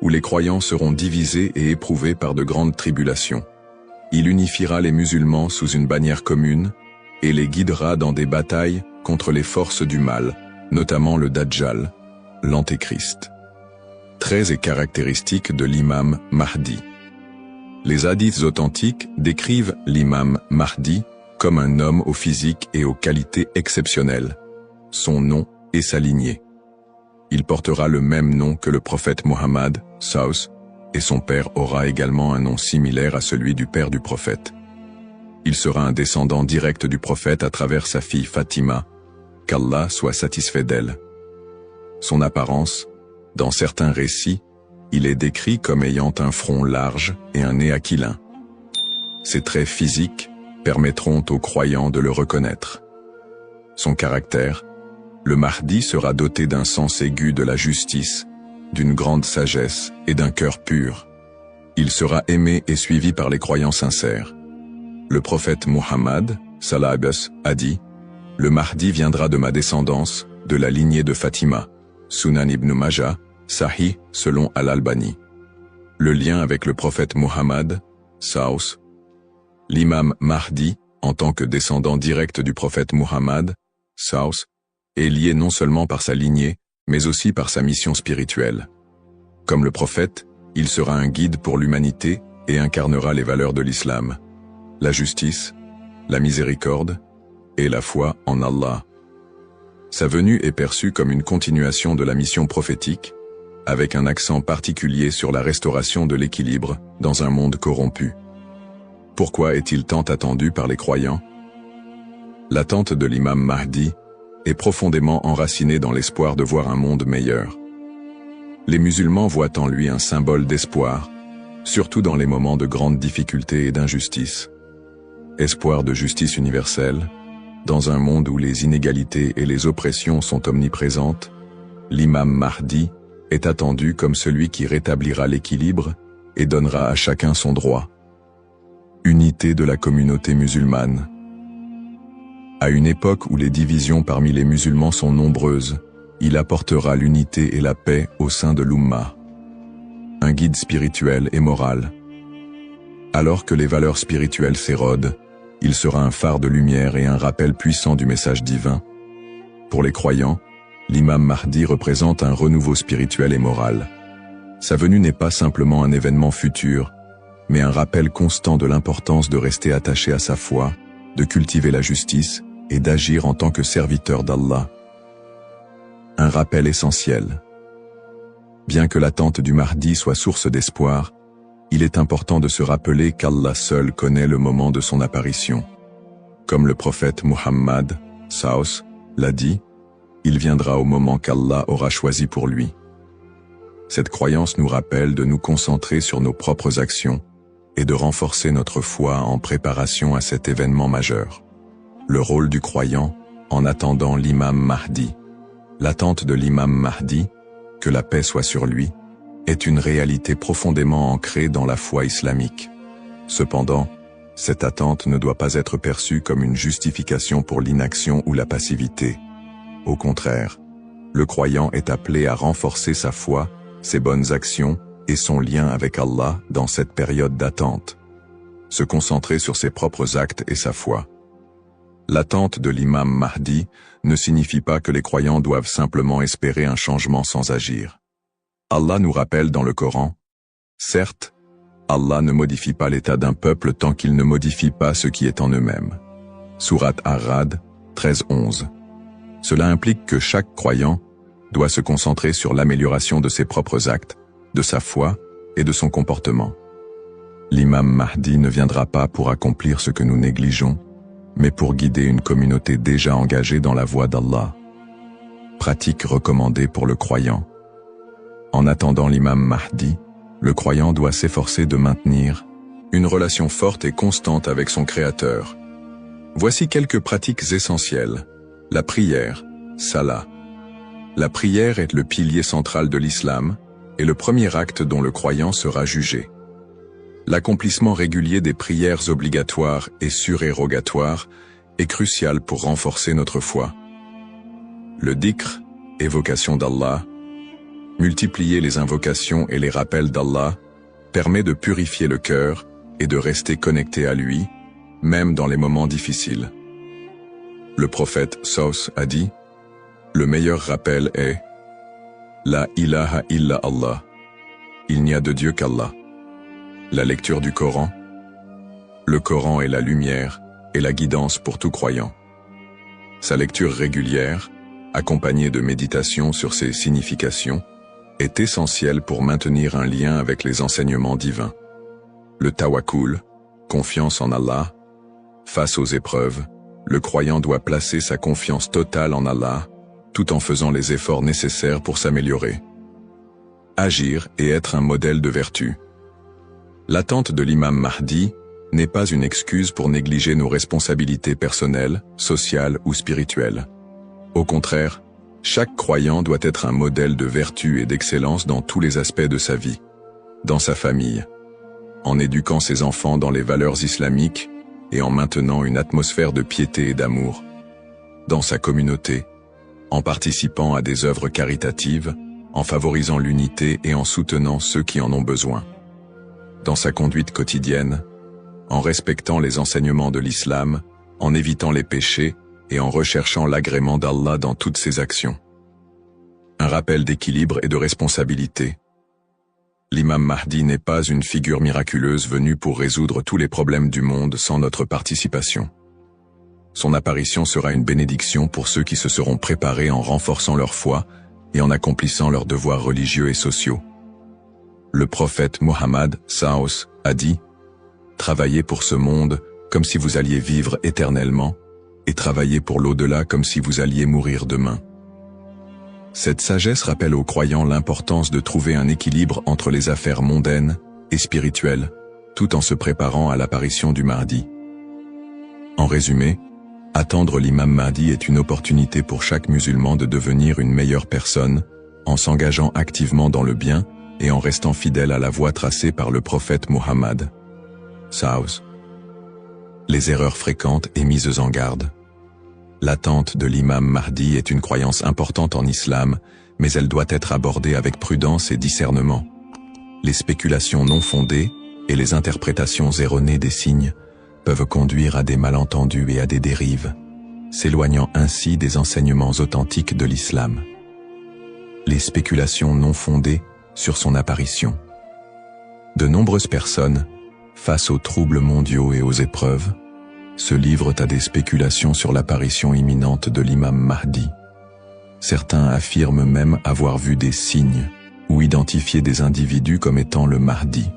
où les croyants seront divisés et éprouvés par de grandes tribulations. Il unifiera les musulmans sous une bannière commune, et les guidera dans des batailles contre les forces du mal, notamment le Dajjal, l'Antéchrist. Traits et caractéristiques de l'imam Mahdi. Les hadiths authentiques décrivent l'imam Mahdi comme un homme au physique et aux qualités exceptionnelles. Son nom et sa lignée. Il portera le même nom que le prophète Muhammad, Saus, et son père aura également un nom similaire à celui du père du prophète. Il sera un descendant direct du prophète à travers sa fille Fatima, qu'Allah soit satisfait d'elle. Son apparence, dans certains récits, il est décrit comme ayant un front large et un nez aquilin. Ses traits physiques permettront aux croyants de le reconnaître. Son caractère, le Mahdi sera doté d'un sens aigu de la justice, d'une grande sagesse et d'un cœur pur. Il sera aimé et suivi par les croyants sincères. Le prophète Muhammad, sallallahu a dit « Le Mahdi viendra de ma descendance, de la lignée de Fatima. » Sunan ibn Majah, Sahih, selon Al-Albani. Le lien avec le prophète Muhammad, Saus. L'imam Mahdi, en tant que descendant direct du prophète Muhammad, Saus, est lié non seulement par sa lignée, mais aussi par sa mission spirituelle. Comme le prophète, il sera un guide pour l'humanité et incarnera les valeurs de l'islam, la justice, la miséricorde et la foi en Allah. Sa venue est perçue comme une continuation de la mission prophétique, avec un accent particulier sur la restauration de l'équilibre dans un monde corrompu. Pourquoi est-il tant attendu par les croyants? L'attente de l'imam Mahdi est profondément enracinée dans l'espoir de voir un monde meilleur. Les musulmans voient en lui un symbole d'espoir, surtout dans les moments de grandes difficultés et d'injustice. Espoir de justice universelle, dans un monde où les inégalités et les oppressions sont omniprésentes, l'imam Mahdi est attendu comme celui qui rétablira l'équilibre et donnera à chacun son droit. Unité de la communauté musulmane. À une époque où les divisions parmi les musulmans sont nombreuses, il apportera l'unité et la paix au sein de l'Ummah. Un guide spirituel et moral. Alors que les valeurs spirituelles s'érodent, il sera un phare de lumière et un rappel puissant du message divin. Pour les croyants, l'imam Mahdi représente un renouveau spirituel et moral. Sa venue n'est pas simplement un événement futur, mais un rappel constant de l'importance de rester attaché à sa foi, de cultiver la justice et d'agir en tant que serviteur d'Allah. Un rappel essentiel. Bien que l'attente du Mahdi soit source d'espoir, il est important de se rappeler qu'Allah seul connaît le moment de son apparition. Comme le prophète Muhammad, Saus, l'a dit, il viendra au moment qu'Allah aura choisi pour lui. Cette croyance nous rappelle de nous concentrer sur nos propres actions et de renforcer notre foi en préparation à cet événement majeur. Le rôle du croyant en attendant l'imam Mahdi. L'attente de l'imam Mahdi, que la paix soit sur lui, est une réalité profondément ancrée dans la foi islamique. Cependant, cette attente ne doit pas être perçue comme une justification pour l'inaction ou la passivité. Au contraire, le croyant est appelé à renforcer sa foi, ses bonnes actions et son lien avec Allah dans cette période d'attente. Se concentrer sur ses propres actes et sa foi. L'attente de l'imam Mahdi ne signifie pas que les croyants doivent simplement espérer un changement sans agir. Allah nous rappelle dans le Coran, « Certes, Allah ne modifie pas l'état d'un peuple tant qu'il ne modifie pas ce qui est en eux-mêmes. » Sourate Ar-Ra'd 13-11. Cela implique que chaque croyant doit se concentrer sur l'amélioration de ses propres actes, de sa foi et de son comportement. L'imam Mahdi ne viendra pas pour accomplir ce que nous négligeons, mais pour guider une communauté déjà engagée dans la voie d'Allah. Pratique recommandée pour le croyant. En attendant l'imam Mahdi, le croyant doit s'efforcer de maintenir une relation forte et constante avec son Créateur. Voici quelques pratiques essentielles. La prière, salah. La prière est le pilier central de l'islam et le premier acte dont le croyant sera jugé. L'accomplissement régulier des prières obligatoires et surérogatoires est crucial pour renforcer notre foi. Le dhikr, évocation d'Allah, multiplier les invocations et les rappels d'Allah, permet de purifier le cœur et de rester connecté à lui, même dans les moments difficiles. Le prophète Saus a dit, « Le meilleur rappel est « La ilaha illa Allah » Il n'y a de Dieu qu'Allah. La lecture du Coran. Le Coran est la lumière et la guidance pour tout croyant. Sa lecture régulière, accompagnée de méditation sur ses significations, est essentielle pour maintenir un lien avec les enseignements divins. Le tawakkul, confiance en Allah. Face aux épreuves, le croyant doit placer sa confiance totale en Allah, tout en faisant les efforts nécessaires pour s'améliorer. Agir et être un modèle de vertu. L'attente de l'imam Mahdi n'est pas une excuse pour négliger nos responsabilités personnelles, sociales ou spirituelles. Au contraire, chaque croyant doit être un modèle de vertu et d'excellence dans tous les aspects de sa vie, dans sa famille, en éduquant ses enfants dans les valeurs islamiques et en maintenant une atmosphère de piété et d'amour, dans sa communauté, en participant à des œuvres caritatives, en favorisant l'unité et en soutenant ceux qui en ont besoin. Dans sa conduite quotidienne, en respectant les enseignements de l'islam, en évitant les péchés et en recherchant l'agrément d'Allah dans toutes ses actions. Un rappel d'équilibre et de responsabilité. L'imam Mahdi n'est pas une figure miraculeuse venue pour résoudre tous les problèmes du monde sans notre participation. Son apparition sera une bénédiction pour ceux qui se seront préparés en renforçant leur foi et en accomplissant leurs devoirs religieux et sociaux. Le prophète Mohammed Saos a dit « Travaillez pour ce monde comme si vous alliez vivre éternellement, et travaillez pour l'au-delà comme si vous alliez mourir demain. » Cette sagesse rappelle aux croyants l'importance de trouver un équilibre entre les affaires mondaines et spirituelles, tout en se préparant à l'apparition du Mahdi. En résumé, attendre l'imam Mahdi est une opportunité pour chaque musulman de devenir une meilleure personne, en s'engageant activement dans le bien et en restant fidèle à la voie tracée par le prophète Mohammed. Saos. Les erreurs fréquentes et mises en garde. L'attente de l'imam Mahdi est une croyance importante en islam, mais elle doit être abordée avec prudence et discernement. Les spéculations non fondées et les interprétations erronées des signes peuvent conduire à des malentendus et à des dérives, s'éloignant ainsi des enseignements authentiques de l'islam. Les spéculations non fondées sur son apparition. De nombreuses personnes, face aux troubles mondiaux et aux épreuves, se livrent à des spéculations sur l'apparition imminente de l'imam Mahdi. Certains affirment même avoir vu des signes ou identifié des individus comme étant le Mahdi.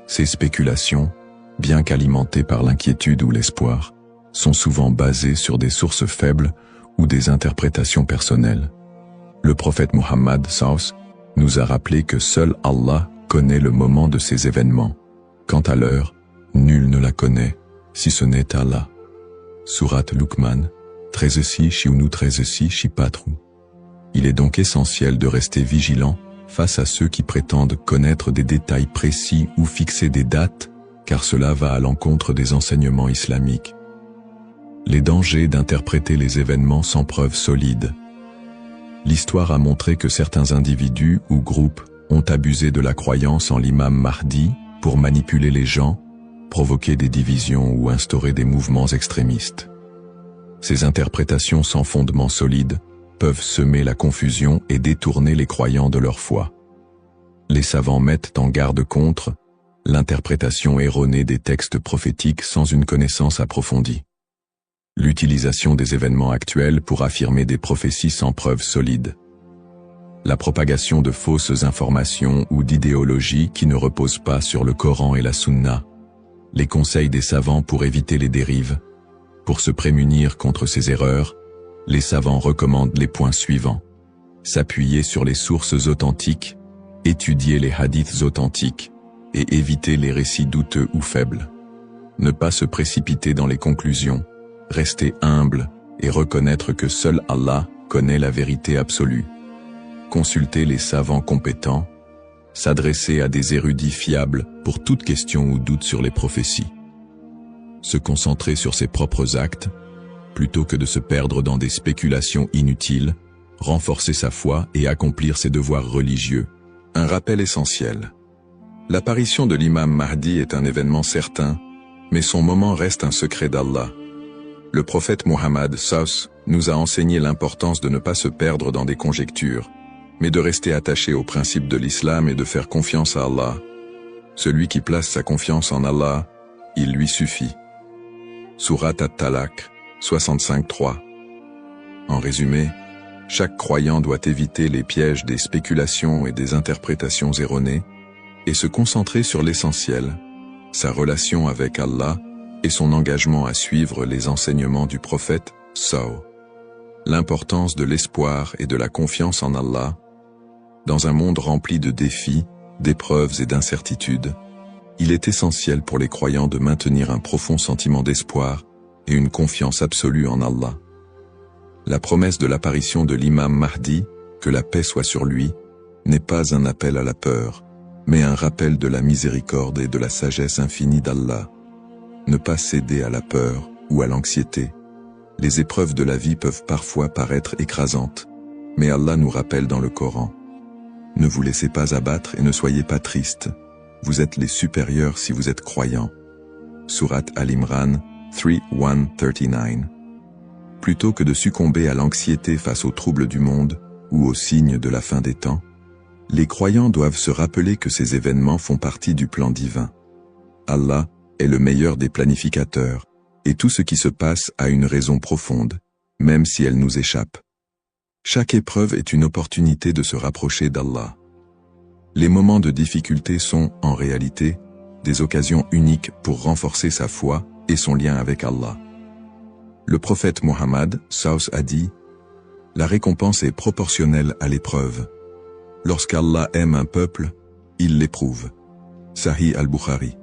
Ces spéculations, bien qu'alimentées par l'inquiétude ou l'espoir, sont souvent basées sur des sources faibles ou des interprétations personnelles. Le prophète Mohammed Saus nous a rappelé que seul Allah connaît le moment de ces événements. Quant à l'heure, nul ne la connaît, si ce n'est Allah. Sourate Luqman, 13-6 13-6 4. Il est donc essentiel de rester vigilant face à ceux qui prétendent connaître des détails précis ou fixer des dates, car cela va à l'encontre des enseignements islamiques. Les dangers d'interpréter les événements sans preuve solide. L'histoire a montré que certains individus ou groupes ont abusé de la croyance en l'imam Mahdi pour manipuler les gens, provoquer des divisions ou instaurer des mouvements extrémistes. Ces interprétations sans fondement solide peuvent semer la confusion et détourner les croyants de leur foi. Les savants mettent en garde contre l'interprétation erronée des textes prophétiques sans une connaissance approfondie. L'utilisation des événements actuels pour affirmer des prophéties sans preuve solide. La propagation de fausses informations ou d'idéologies qui ne reposent pas sur le Coran et la Sunna. Les conseils des savants pour éviter les dérives. Pour se prémunir contre ces erreurs, les savants recommandent les points suivants. S'appuyer sur les sources authentiques, étudier les hadiths authentiques, et éviter les récits douteux ou faibles. Ne pas se précipiter dans les conclusions, rester humble et reconnaître que seul Allah connaît la vérité absolue. Consulter les savants compétents, s'adresser à des érudits fiables pour toute question ou doute sur les prophéties. Se concentrer sur ses propres actes, plutôt que de se perdre dans des spéculations inutiles, renforcer sa foi et accomplir ses devoirs religieux. Un rappel essentiel. L'apparition de l'imam Mahdi est un événement certain, mais son moment reste un secret d'Allah. Le prophète Mohammed SAW nous a enseigné l'importance de ne pas se perdre dans des conjectures, mais de rester attaché aux principes de l'islam et de faire confiance à Allah. Celui qui place sa confiance en Allah, il lui suffit. Surat At-Talaq, 65-3. En résumé, chaque croyant doit éviter les pièges des spéculations et des interprétations erronées, et se concentrer sur l'essentiel, sa relation avec Allah et son engagement à suivre les enseignements du prophète SAW. L'importance de l'espoir et de la confiance en Allah. Dans un monde rempli de défis, d'épreuves et d'incertitudes, il est essentiel pour les croyants de maintenir un profond sentiment d'espoir et une confiance absolue en Allah. La promesse de l'apparition de l'imam Mahdi, que la paix soit sur lui, n'est pas un appel à la peur, mais un rappel de la miséricorde et de la sagesse infinie d'Allah. Ne pas céder à la peur ou à l'anxiété. Les épreuves de la vie peuvent parfois paraître écrasantes, mais Allah nous rappelle dans le Coran. Ne vous laissez pas abattre et ne soyez pas tristes. Vous êtes les supérieurs si vous êtes croyants. Surat Al-Imran 3:1-39. Plutôt que de succomber à l'anxiété face aux troubles du monde ou aux signes de la fin des temps, les croyants doivent se rappeler que ces événements font partie du plan divin. Allah est le meilleur des planificateurs, et tout ce qui se passe a une raison profonde, même si elle nous échappe. Chaque épreuve est une opportunité de se rapprocher d'Allah. Les moments de difficulté sont, en réalité, des occasions uniques pour renforcer sa foi et son lien avec Allah. Le prophète Mohammed SAW a dit « La récompense est proportionnelle à l'épreuve. Lorsqu'Allah aime un peuple, il l'éprouve. » Sahih al-Bukhari.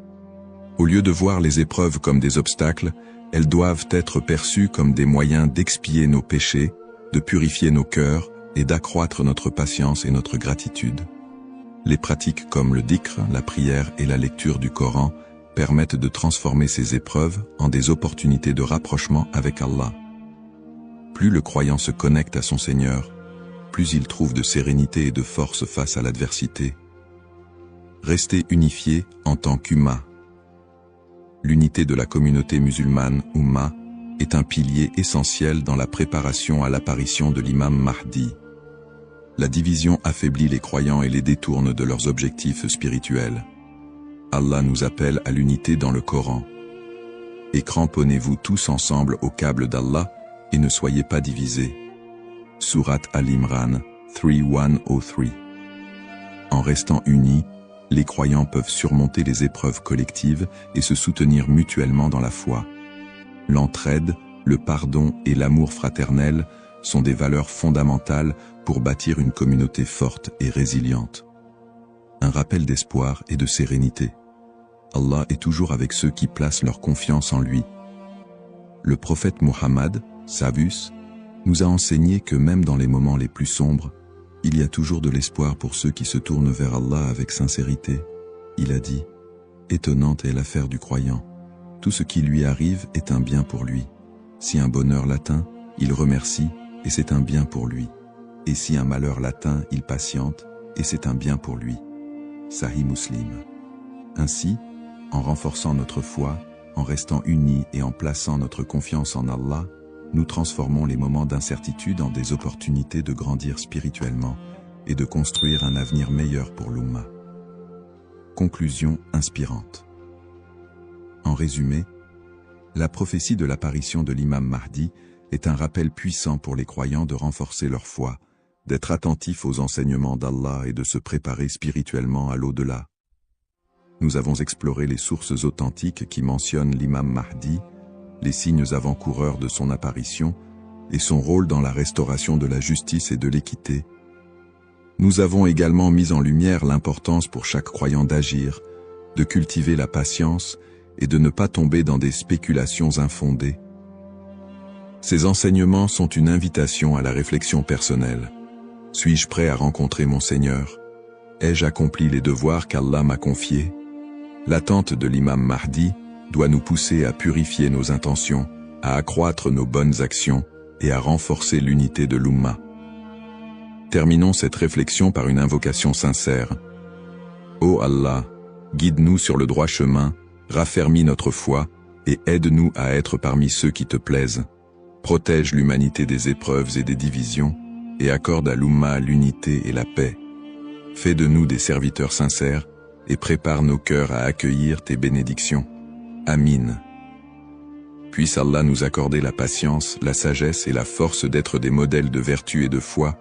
Au lieu de voir les épreuves comme des obstacles, elles doivent être perçues comme des moyens d'expier nos péchés, de purifier nos cœurs et d'accroître notre patience et notre gratitude. Les pratiques comme le dhikr, la prière et la lecture du Coran permettent de transformer ces épreuves en des opportunités de rapprochement avec Allah. Plus le croyant se connecte à son Seigneur, plus il trouve de sérénité et de force face à l'adversité. Rester unifié en tant qu'Umma. L'unité de la communauté musulmane, Umma, est un pilier essentiel dans la préparation à l'apparition de l'imam Mahdi. La division affaiblit les croyants et les détourne de leurs objectifs spirituels. Allah nous appelle à l'unité dans le Coran. Et cramponnez-vous tous ensemble au câble d'Allah et ne soyez pas divisés. Surat Al-Imran 3:1-3. En restant unis, les croyants peuvent surmonter les épreuves collectives et se soutenir mutuellement dans la foi. L'entraide, le pardon et l'amour fraternel sont des valeurs fondamentales pour bâtir une communauté forte et résiliente. Un rappel d'espoir et de sérénité. Allah est toujours avec ceux qui placent leur confiance en lui. Le prophète Mohammed, Savus, nous a enseigné que même dans les moments les plus sombres, il y a toujours de l'espoir pour ceux qui se tournent vers Allah avec sincérité. Il a dit, « Étonnante est l'affaire du croyant. Tout ce qui lui arrive est un bien pour lui. Si un bonheur l'atteint, il remercie, et c'est un bien pour lui. Et si un malheur l'atteint, il patiente, et c'est un bien pour lui. » Sahih Muslim. Ainsi, en renforçant notre foi, en restant unis et en plaçant notre confiance en Allah, nous transformons les moments d'incertitude en des opportunités de grandir spirituellement et de construire un avenir meilleur pour l'Ummah. Conclusion inspirante. En résumé, la prophétie de l'apparition de l'imam Mahdi est un rappel puissant pour les croyants de renforcer leur foi, d'être attentifs aux enseignements d'Allah et de se préparer spirituellement à l'au-delà. Nous avons exploré les sources authentiques qui mentionnent l'imam Mahdi, les signes avant-coureurs de son apparition et son rôle dans la restauration de la justice et de l'équité. Nous avons également mis en lumière l'importance pour chaque croyant d'agir, de cultiver la patience et de ne pas tomber dans des spéculations infondées. Ces enseignements sont une invitation à la réflexion personnelle. Suis-je prêt à rencontrer mon Seigneur? Ai-je accompli les devoirs qu'Allah m'a confiés? L'attente de l'imam Mahdi doit nous pousser à purifier nos intentions, à accroître nos bonnes actions et à renforcer l'unité de l'Ummah. Terminons cette réflexion par une invocation sincère. Ô Allah, guide-nous sur le droit chemin, raffermis notre foi et aide-nous à être parmi ceux qui te plaisent. Protège l'humanité des épreuves et des divisions et accorde à l'Ummah l'unité et la paix. Fais de nous des serviteurs sincères et prépare nos cœurs à accueillir tes bénédictions. Amin. Puisse Allah nous accorder la patience, la sagesse et la force d'être des modèles de vertu et de foi,